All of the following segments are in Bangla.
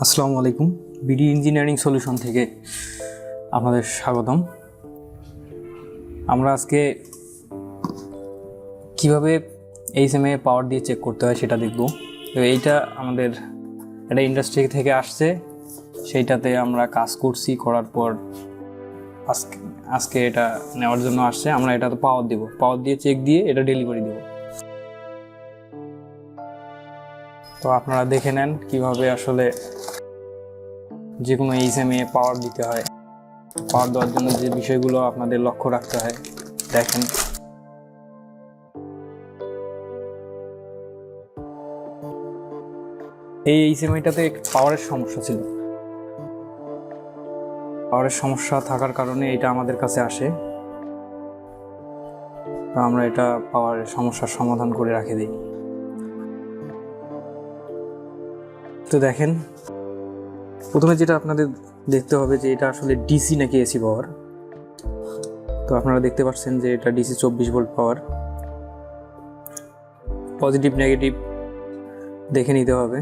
আসসালামু আলাইকুম। বিডি ইঞ্জিনিয়ারিং সলিউশন থেকে আপনাদের স্বাগতম। আমরা আজকে কিভাবে এইচএমআই পাওয়ার দিয়ে চেক করতে হয় সেটা দেখব। তো এইটা আমাদের একটা ইন্ডাস্ট্রি থেকে আসছে, সেইটাতে আমরা কাজ করছি, করার পর আজকে এটা নেওয়ার জন্য আসছে। আমরা এটা তো পাওয়ার দিব, পাওয়ার দিয়ে চেক দিয়ে এটা ডেলিভারি দেব। তো আপনারা দেখে নেন কিভাবে আসলে যে কোনো এইচএমআই পাওয়ার দিতে হয়। পাওয়ার দেওয়ার জন্য যে বিষয়গুলো আপনাদের লক্ষ্য রাখতে হয় দেখেন। এই এইচএমআইটাতে পাওয়ারের সমস্যা ছিল, পাওয়ারের সমস্যা থাকার কারণে এটা আমাদের কাছে আসে। তো আমরা এটা পাওয়ারের সমস্যার সমাধান করে রাখে দিই। তো দেখেন, প্রথমে যেটা আপনাদের দেখতে হবে যে এটা আসলে ডিসি নাকি এসি পাওয়ার। তো আপনারা দেখতে পাচ্ছেন যে এটা ডিসি 24 ভোল্ট পাওয়ার। পজিটিভ নেগেটিভ দেখে নিতে হবে।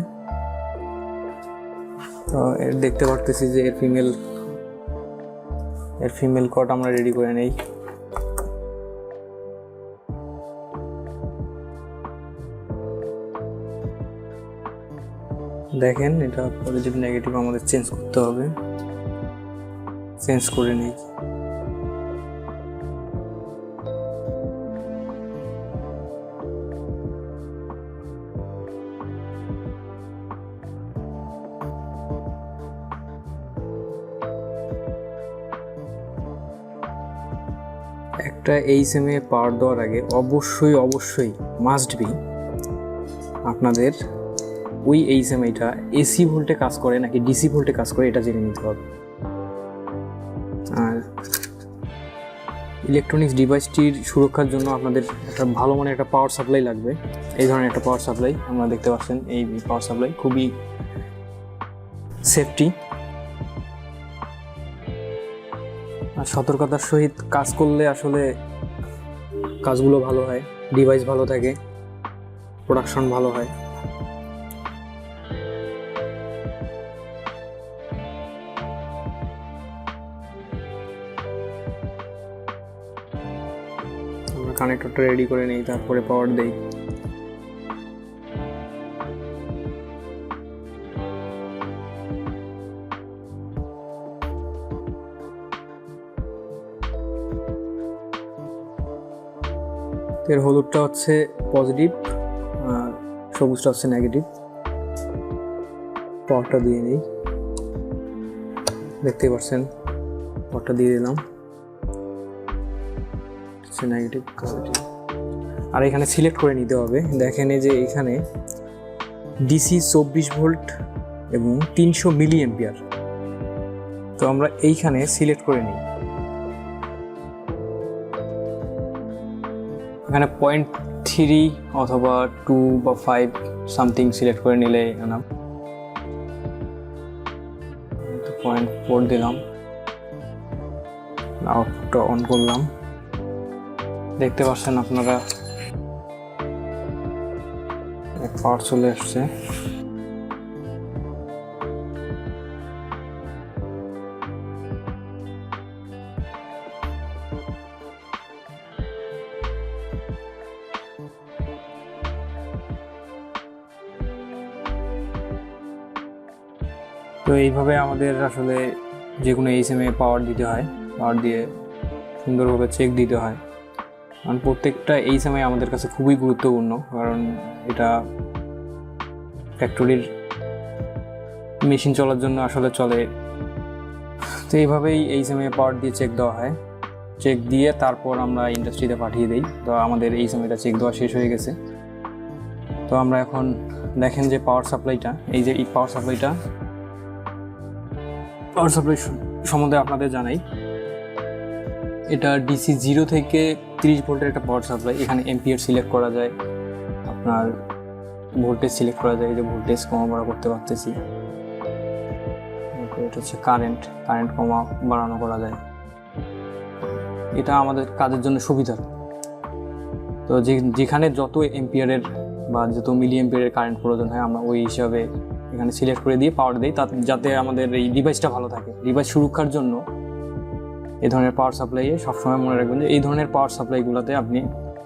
তো এর দেখতে পারতেছি যে এর ফিমেল কট আমরা রেডি করে নেই। দেখেন, এটা পজিটিভ নেগেটিভ আমাদের চেঞ্জ করতে হবে, চেঞ্জ করে নেই। একটা এইচএমআই পাওয়ার দেওয়ার আগে অবশ্যই মাস্ট বি আপনাদের ওই এইচএমআইটা এসি ভোল্টে কাজ করে নাকি ডিসি ভোল্টে কাজ করে এটা জেনে নিতে হবে। আর ইলেকট্রনিক্স ডিভাইসটির সুরক্ষার জন্য আপনাদের একটা ভালো মানের একটা পাওয়ার সাপ্লাই লাগবে। এই ধরনের একটা পাওয়ার সাপ্লাই আপনারা দেখতে পাচ্ছেন, এই পাওয়ার সাপ্লাই খুবই সেফটি আর সতর্কতার সহিত কাজ করলে আসলে কাজগুলো ভালো হয়, ডিভাইস ভালো থাকে, প্রোডাকশন ভালো হয়। আমরা কানেক্টরটা রেডি করে নেই, তারপরে পাওয়ার দেই। এর হলুদটা হচ্ছে পজিটিভ আর সবুজটা হচ্ছে নেগেটিভ। পাওয়ারটা দিয়ে নেই, দেখতেই পাচ্ছেন পাওয়ারটা দিয়ে দিলাম, নেগেটিভ পজিটিভ। আর এখানে সিলেক্ট করে নিতে হবে। দেখেন এই যে এখানে ডিসি 24 ভোল্ট এবং 300 মিলি অ্যাম্পিয়ার। তো আমরা এইখানে সিলেক্ট করে নিই। এখানে 0.3 অথবা 2 বা 5 সামথিং সিলেক্ট করে নিলে না, 0.4 দিলাম, আউটপুটটা অন করলাম। দেখতে পাচ্ছেন আপনারা পাওয়ার চলে আসছে। তো এইভাবে আমাদের আসলে যে কোনো এইচএমআই পাওয়ার দিতে হয়, পাওয়ার দিয়ে সুন্দরভাবে চেক দিতে হয়। কারণ প্রত্যেকটা এইচএমআই আমাদের কাছে খুবই গুরুত্বপূর্ণ, কারণ এটা ফ্যাক্টরির মেশিন চলার জন্য আসলে চলে। তো এইভাবেই এইচএমআই পাওয়ার দিয়ে চেক দেওয়া হয়। চেক দিয়ে তারপর আমরা ইন্ডাস্ট্রিতে পাঠিয়ে দিই। তো আমাদের এইচএমআইটা চেক দেওয়া শেষ হয়ে গেছে। তো আমরা এখন দেখেন যে পাওয়ার সাপ্লাইটা, এই যে এই পাওয়ার সাপ্লাই সম্বন্ধে আপনাদের জানাই। এটা ডিসি 0 থেকে 30 ভোল্টের একটা পাওয়ার সাপ্লাই। এখানে এম্পিয়ার সিলেক্ট করা যায়, আপনার ভোল্টেজ সিলেক্ট করা যায়। এই যে ভোল্টেজ কমা বাড়া করতে পারতেছি। এটা হচ্ছে কারেন্ট কমা বাড়ানো করা যায়। এটা আমাদের কাজের জন্য সুবিধা। তো যেখানে যত এম্পিয়ারের বা যত মিলি এম্পিয়ারের কারেন্ট প্রয়োজন হয় আমরা ওই হিসাবে এখানে সিলেক্ট করে দিয়ে পাওয়ার দিই, যাতে আমাদের এই ডিভাইসটা ভালো থাকে। ডিভাইস সুরক্ষার জন্য এই ধরনের পাওয়ার সাপ্লাইয়ে সবসময় মনে রাখবেন যে এই ধরনের পাওয়ার সাপ্লাইগুলোতে আপনি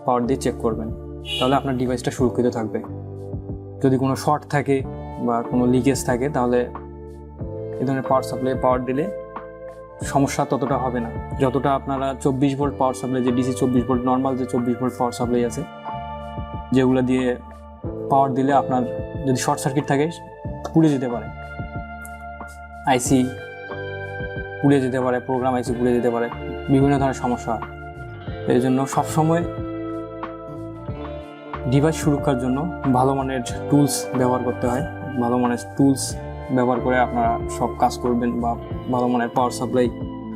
পাওয়ার দিয়ে চেক করবেন, তাহলে আপনার ডিভাইসটা সুরক্ষিত থাকবে। যদি কোনো শর্ট থাকে বা কোনো লিকেজ থাকে, তাহলে এই ধরনের পাওয়ার সাপ্লাই পাওয়ার দিলে সমস্যা ততটা হবে না, যতটা আপনারা 24 ভোল্ট পাওয়ার সাপ্লাই, যে ডিসি 24 ভোল্ট, নর্মাল যে 24 ভোল্ট পাওয়ার সাপ্লাই আছে, যেগুলো দিয়ে পাওয়ার দিলে আপনার যদি শর্ট সার্কিট থাকে পুড়ে যেতে পারে, আইসি পুড়ে যেতে পারে, প্রোগ্রাম আইসি পুড়ে যেতে পারে, বিভিন্ন ধরনের সমস্যা হয়। এই জন্য সবসময় ডিভাইস সুরক্ষার জন্য ভালো মানের টুলস ব্যবহার করতে হয়। ভালো মানের টুলস ব্যবহার করে আপনারা সব কাজ করবেন, বা ভালো মানের পাওয়ার সাপ্লাই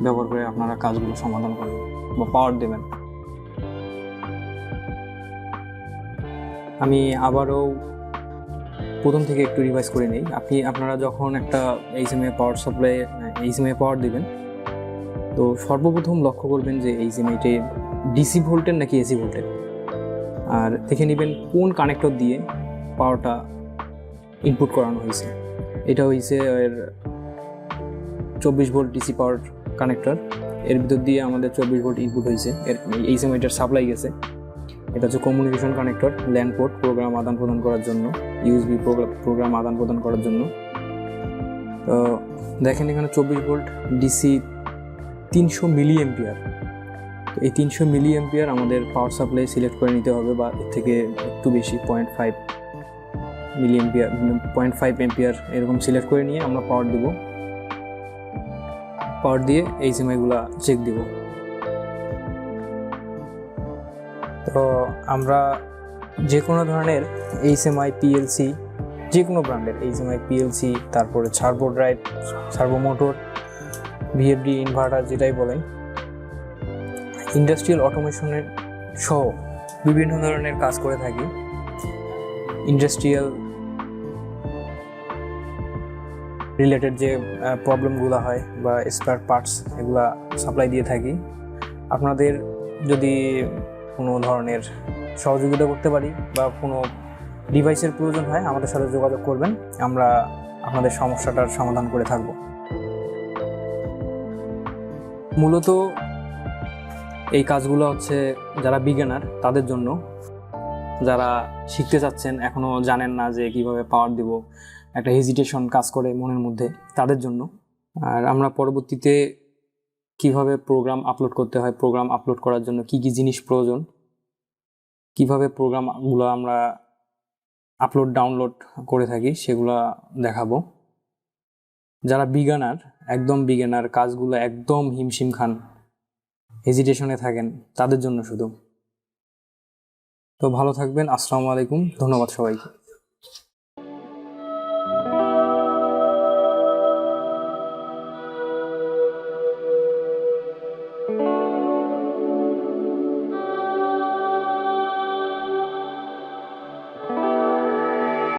ব্যবহার করে আপনারা কাজগুলো সমাধান করবেন বা পাওয়ার দেবেন। আমি আবারও প্রথম থেকে একটু রিভাইজ করে নিই। আপনারা যখন একটা এইচএমআই পাওয়ার সাপ্লাই এইচএমআই পাওয়ার দেবেন, তো সর্বপ্রথম লক্ষ্য করবেন যে এইচএমআইটি ডিসি ভোল্টের নাকি এসি ভোল্টের, আর দেখে নেবেন কোন কানেক্টর দিয়ে পাওয়ারটা ইনপুট করানো হয়েছে। এটা হয়েছে এর 24 ভোল্ট ডিসি পাওয়ার কানেক্টর, এর ভিতর দিয়ে আমাদের 24 ভোল্ট ইনপুট হয়েছে, এর এইচএমআইটার সাপ্লাই গেছে। এটা হচ্ছে communication connector, LAN port, program আদান প্রদান করার জন্য, ইউএসবি প্রোগ্রাম আদান প্রদান করার জন্য। তো দেখেন এখানে 24 ভোল্ট ডিসি 300 মিলি এম্পিয়ার। তো এই 300 মিলি এম্পিয়ার আমাদের পাওয়ার সাপ্লাই সিলেক্ট করে নিতে হবে, বা এর থেকে একটু বেশি 0.5 মিলি এম্পিয়ার, 0.5 এম্পিয়ার এরকম সিলেক্ট করে নিয়ে আমরা পাওয়ার দিব। পাওয়ার দিয়ে এইচএমআইগুলো চেক দিব। তো আমরা যে কোনো ধরনের এইচএমআই পিএলসি, যে কোনো ব্র্যান্ডের এইচএমআই পিএলসি, তারপরে servo drive, servo motor, VFD, inverter যেটাই বলেন, ইন্ডাস্ট্রিয়াল অটোমেশনের সহ বিভিন্ন ধরনের কাজ করে থাকি। ইন্ডাস্ট্রিয়াল রিলেটেড যে প্রবলেমগুলো হয় বা স্পেয়ার পার্টস, এগুলা সাপ্লাই দিয়ে থাকি। আপনাদের যদি কোনো ধরনের সহযোগিতা করতে পারি বা কোনো ডিভাইসের প্রয়োজন হয়, আমাদের সাথে যোগাযোগ করবেন, আমরা আপনাদের সমস্যাটার সমাধান করে থাকব। মূলত এই কাজগুলো হচ্ছে যারা বিগিনার তাদের জন্য, যারা শিখতে চাচ্ছেন এখনও জানেন না যে কিভাবে পাওয়ার দিব, একটা হেজিটেশন কাজ করে মনের মধ্যে, তাদের জন্য। আর আমরা পরবর্তীতে কিভাবে প্রোগ্রাম আপলোড করতে হয়, প্রোগ্রাম আপলোড করার জন্য কি কি জিনিস প্রয়োজন, কিভাবে প্রোগ্রামগুলো আমরা আপলোড ডাউনলোড করে থাকি, সেগুলো দেখাবো। যারা বিগিনার, একদম বিগিনার, কাজগুলো একদম হিমশিম খান, হেজিটেশনে থাকেন, তাদের জন্য শুধু। তো ভালো থাকবেন। আসসালামু আলাইকুম, ধন্যবাদ সবাইকে।